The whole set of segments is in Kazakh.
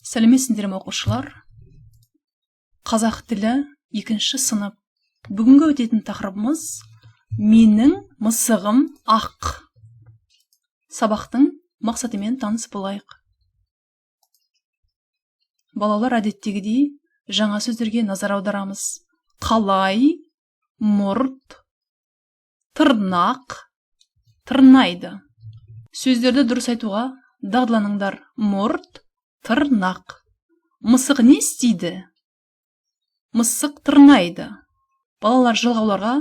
Сәлеметсіңдер ме оқушылар? Қазақ тілі 2-ші сынып. Бүгінгі өтетін тақырыбымыз менің мысығым ақ. Сабақтың мақсатымен таныс болайық. Балалар әдеттегідей жаңа сөздерге назар аударамыз. Қалай, мұрт, тырнақ, тырнайды. Сөздерді дұрыс айтуға дағдыланыңдар. Мұрт, тырнақ. Мысық не істейді? Мысық тырнайды. Балалар, жалғауларға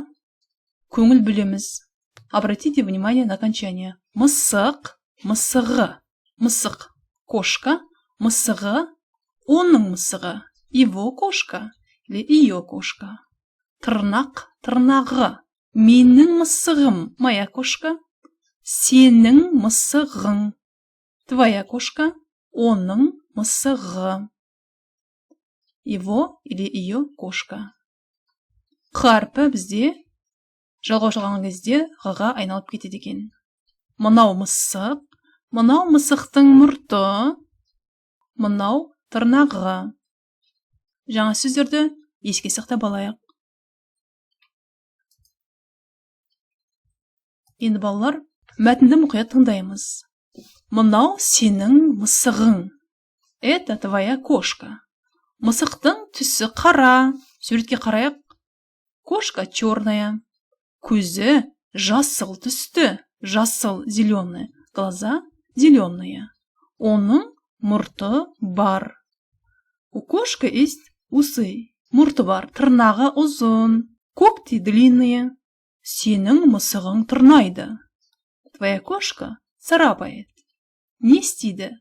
көңіл бөлеміз. Обратите внимание на окончание. Мысық, мысығы. Мысық, кошка. Мысығы, оның мысығы. Его кошка или ее кошка. Тырнақ, тырнағы. Менің мысығым, моя кошка. Сенің мысығың, твоя кошка. Оның мысығы. Его или ее кошка. Қарпі бізде жалғау жалған кезде ғыға айналып кетеді екен. Мынау мысық, мынау мысықтың мұрты, мынау тырнағы. Жаңа сөздерді еске сақтап алайық. Енді балалар, мәтінді мұқият тыңдаймыз. Мынау сенің мысығың. Это твоя кошка. Мысықтың түсі қара. Суретке қарайық. Кошка черная. Көзі жасыл түсті. Жасыл, зеленый. Глаза зеленые. Оның мұрты бар. У кошки есть усы. Мұрты бар. Тырнағы ұзын. Когти длинные. Сенің мысығың тырнайды. Твоя кошка царапает. Не істейді?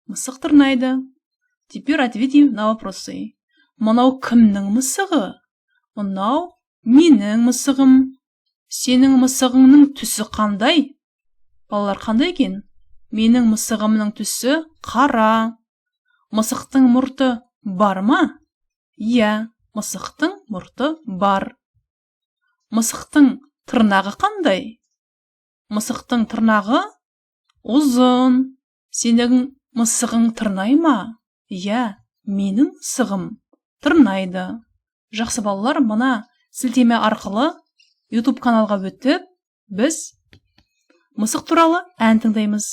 Мысық тырнайды. Теперь ответим на вопросы. Мынау кімнің мысығы? Мынау менің мысығым. Сенің мысығыңның түсі қандай? Балалар, қандай екен? Менің мысығымның түсі қара. Мысықтың мұрты бар ма? Иә, мысықтың мұрты бар. Мысықтың тырнағы қандай? Мысықтың тырнағы ұзын. Сенің мысығың тырнай ма? Иә, менің мысығым тырнайды. Жақсы балалар, мына сілтеме арқылы YouTube каналға өтіп, біз мысық туралы ән тыңдаймыз.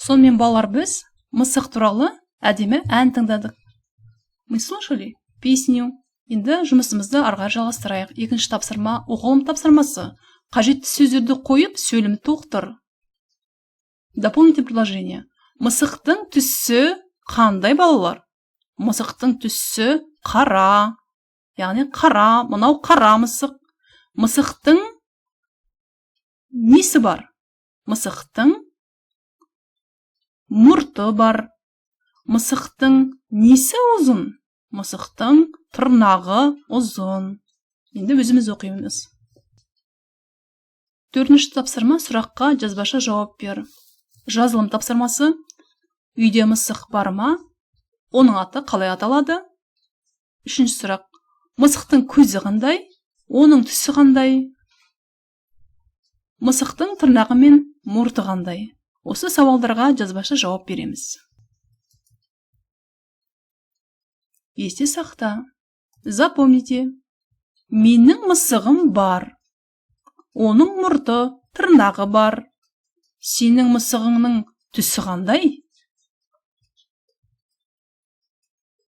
Сонымен балалар, біз мысық туралы әдемі ән тыңдадық. Мы слушали песню. Енді жұмысымызды арға жалғастырайық. Екінші тапсырма оқылым тапсырмасы. Қажетті сөздерді қойып, сөйлем толықтыр. Дополните предложение. Мысықтың түсі қандай, балалар? Мысықтың түсі қара. Яғни қара, мынау қара мысық. Мысықтың несі бар? Мысықтың мұрты бар. Мысықтың несі ұзын? Мысықтың тырнағы ұзын. Енді өзіміз оқимыз. Төртінші тапсырма сұраққа жазбаша жауап бер. Жазылым тапсырмасы: үйде мысық бар ма? Оның аты қалай аталады? Үшінші сұрақ: мысықтың көзі қандай? Оның түсі қандай? Мысықтың тырнағы мен мұрты қандай? Осы сауалдарға жазбаша жауап береміз. Есте сақта. Запомните. Менің мысығым бар. Оның мұрты, тырнағы бар. Сенің мысығыңның түсі қандай?